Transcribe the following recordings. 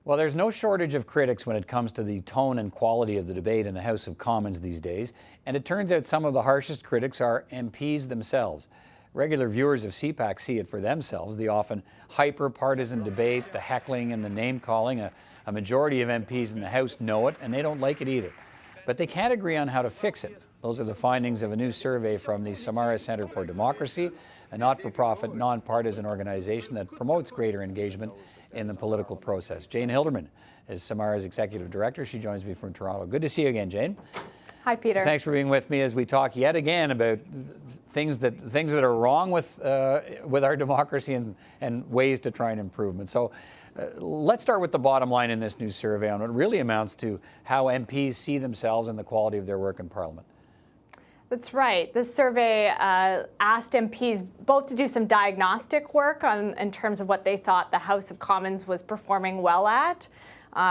Well, there's no shortage of critics when it comes to the tone and quality of the debate in the House of Commons these days, and it turns out some of the harshest critics are MPs themselves. Regular viewers of CPAC see it for themselves, the often hyper-partisan debate, the heckling and the name-calling. A majority of MPs in the House know it, and they don't like it either. But they can't agree on how to fix it. Those are the findings of a new survey from the Samara Centre for Democracy, a not-for-profit, non-partisan organization that promotes greater engagement in the political process. Jane Hilderman is Samara's executive director. She joins me from Toronto. Good to see you again, Jane. Hi, Peter. Thanks for being with me as we talk yet again about things that are wrong with our democracy and ways to try and improve them. So let's start with the bottom line in this new survey on what really amounts to how MPs see themselves and the quality of their work in Parliament. That's right. This survey asked MPs both to do some diagnostic work in terms of what they thought the House of Commons was performing well at,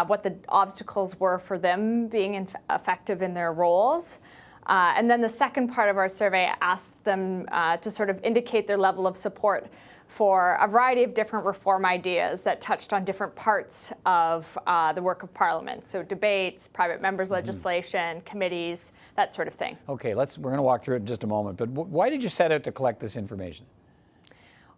what the obstacles were for them being effective in their roles. And then the second part of our survey asked them to sort of indicate their level of support for a variety of different reform ideas that touched on different parts of the work of Parliament. So debates, private members' legislation, committees, that sort of thing. Okay, we're going to walk through it in just a moment. But why did you set out to collect this information?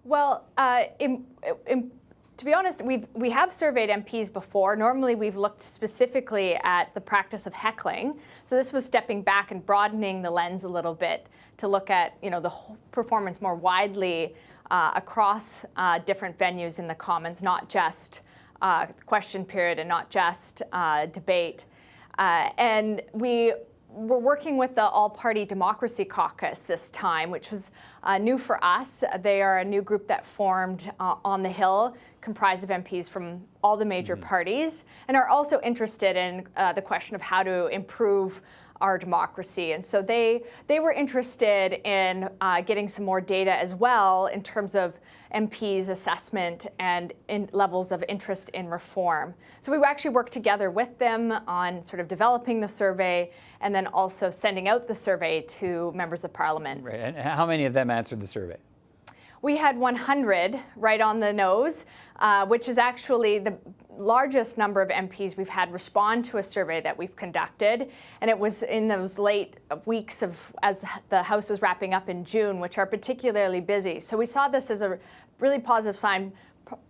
Well, to be honest, we have surveyed MPs before. Normally, we've looked specifically at the practice of heckling. So this was stepping back and broadening the lens a little bit to look at, the whole performance more widely across different venues in the Commons, not just question period and not just debate. And we were working with the All-Party Democracy Caucus this time, which was new for us. They are a new group that formed on the Hill, comprised of MPs from all the major parties, and are also interested in the question of how to improve our democracy. And so they were interested in getting some more data as well in terms of MPs' assessment and in levels of interest in reform. So we actually worked together with them on sort of developing the survey and then also sending out the survey to members of Parliament. Right. And how many of them answered the survey? We had 100 right on the nose, which is actually the largest number of MPs we've had respond to a survey that we've conducted. And it was in those late weeks as the House was wrapping up in June, which are particularly busy. So we saw this as a really positive sign,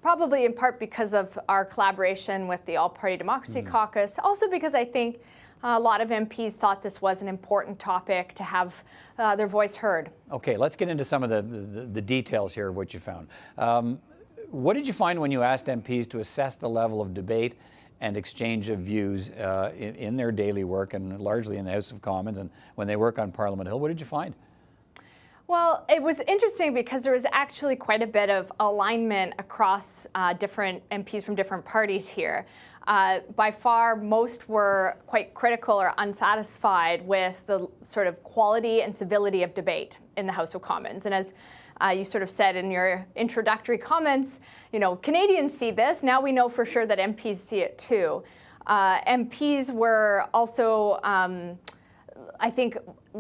probably in part because of our collaboration with the All-Party Democracy Caucus, also because I think a lot of MPs thought this was an important topic to have their voice heard. Okay, let's get into some of the details here of what you found. What did you find when you asked MPs to assess the level of debate and exchange of views in their daily work and largely in the House of Commons and when they work on Parliament Hill? What did you find? Well, it was interesting because there was actually quite a bit of alignment across different MPs from different parties here. By far, most were quite critical or unsatisfied with the sort of quality and civility of debate in the House of Commons. And as you sort of said in your introductory comments, Canadians see this. Now we know for sure that MPs see it too. MPs were also, I think,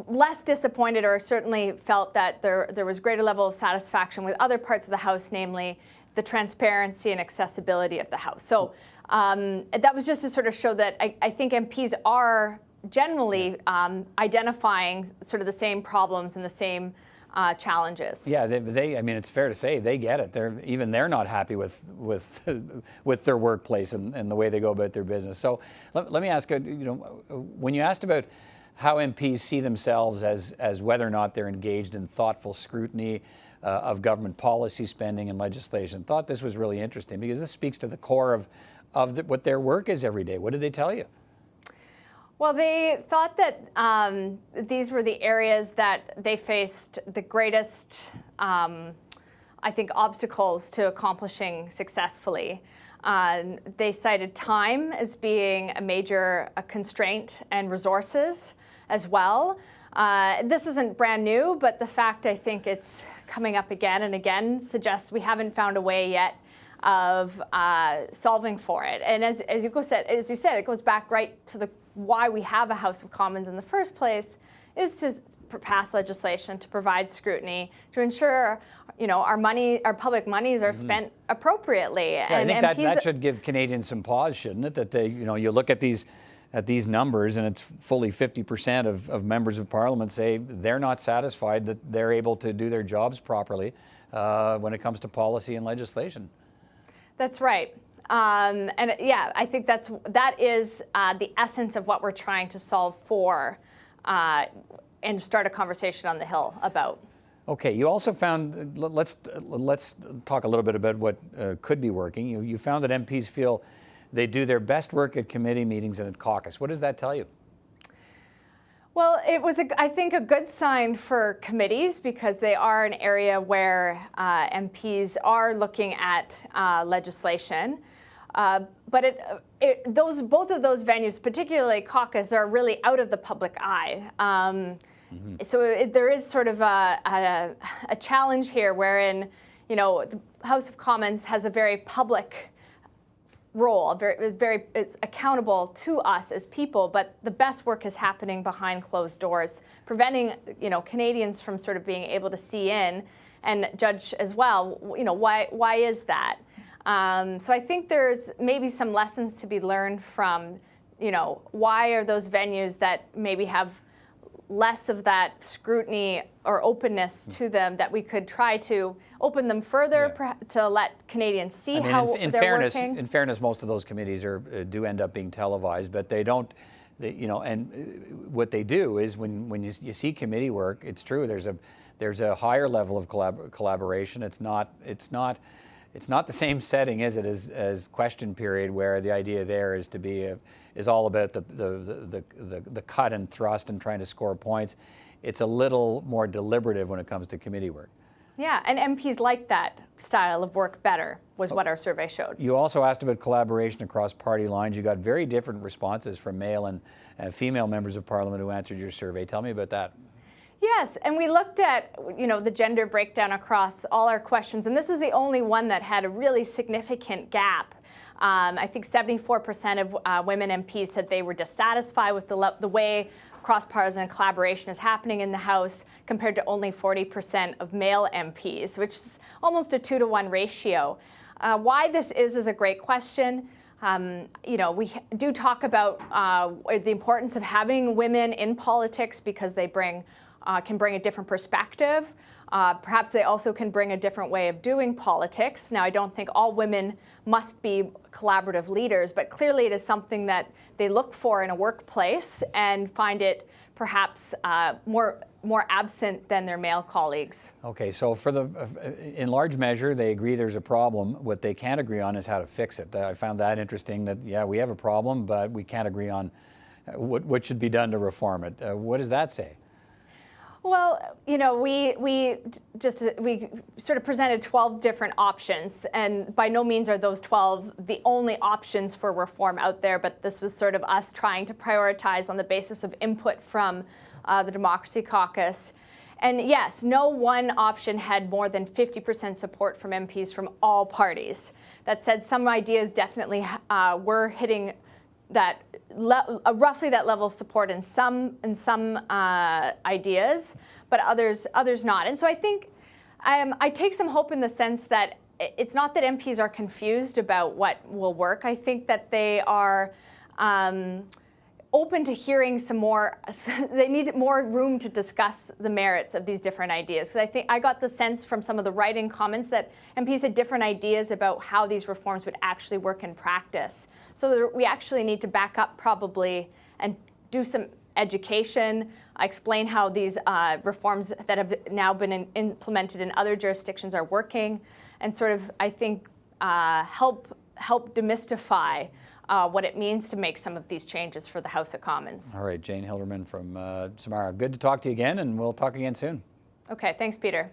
less disappointed or certainly felt that there was greater level of satisfaction with other parts of the House, namely the transparency and accessibility of the House. So that was just to sort of show that I think MPs are generally identifying sort of the same problems and the same challenges. Yeah, I mean, it's fair to say they get it. They're not happy with their workplace and the way they go about their business. So let me ask you, when you asked about how MPs see themselves as whether or not they're engaged in thoughtful scrutiny of government policy, spending, and legislation, thought this was really interesting because this speaks to the core of what their work is every day. What did they tell you? Well, they thought that these were the areas that they faced the greatest, I think, obstacles to accomplishing successfully. They cited time as being a major constraint and resources as well. This isn't brand new, but the fact I think it's coming up again and again suggests we haven't found a way yet of solving for it. And as you said, it goes back right to why we have a House of Commons in the first place, is to pass legislation, to provide scrutiny, to ensure our money, our public monies are spent appropriately. Yeah, and I think that should give Canadians some pause, shouldn't it? That they, you look at these numbers, and it's fully 50% of members of Parliament say they're not satisfied that they're able to do their jobs properly when it comes to policy and legislation. That's right. And yeah, I think that is the essence of what we're trying to solve for and start a conversation on the Hill about. Okay, you also found, let's talk a little bit about what could be working. You found that MPs feel they do their best work at committee meetings and at caucus. What does that tell you? Well, it was, I think, a good sign for committees because they are an area where MPs are looking at legislation. But both of those venues, particularly caucus, are really out of the public eye. So there is sort of a challenge here wherein, the House of Commons has a very public role, it's accountable to us as people, but the best work is happening behind closed doors, preventing, Canadians from sort of being able to see in and judge as well, why is that? So I think there's maybe some lessons to be learned from, why are those venues that maybe have less of that scrutiny or openness to them, that we could try to open them further to let Canadians see how they're working. In fairness, most of those committees do end up being televised, but they don't. And what they do is when you see committee work, it's true. There's a higher level of collaboration. It's not the same setting as it is as question period, where the idea there is to be is all about the cut and thrust and trying to score points. It's a little more deliberative when it comes to committee work. Yeah, and MPs like that style of work better, was what our survey showed. You also asked about collaboration across party lines. You got very different responses from male and female members of Parliament who answered your survey. Tell me about that. Yes, and we looked at, the gender breakdown across all our questions, and this was the only one that had a really significant gap. I think 74% of women MPs said they were dissatisfied with the way cross-partisan collaboration is happening in the House, compared to only 40% of male MPs, which is almost a 2-to-1 ratio. Why this is a great question. We do talk about the importance of having women in politics because they can bring a different perspective. Perhaps they also can bring a different way of doing politics. Now, I don't think all women must be collaborative leaders, but clearly it is something that they look for in a workplace and find it perhaps more absent than their male colleagues. Okay, so in large measure, they agree there's a problem. What they can't agree on is how to fix it. I found that interesting, that, yeah, we have a problem, but we can't agree on what should be done to reform it. What does that say? Well, we sort of presented 12 different options, and by no means are those 12 the only options for reform out there, but this was sort of us trying to prioritize on the basis of input from the Democracy Caucus. And yes, no one option had more than 50% support from MPs from all parties. That said, some ideas definitely were hitting that roughly that level of support in some ideas, but others not. And so I think I take some hope in the sense that it's not that MPs are confused about what will work. I think that they are open to hearing some more. They need more room to discuss the merits of these different ideas. Because I think I got the sense from some of the write-in comments that MPs had different ideas about how these reforms would actually work in practice. So we actually need to back up probably and do some education, explain how these reforms that have now been implemented in other jurisdictions are working, and sort of, I think, help demystify what it means to make some of these changes for the House of Commons. All right, Jane Hilderman from Samara. Good to talk to you again, and we'll talk again soon. Okay, thanks, Peter.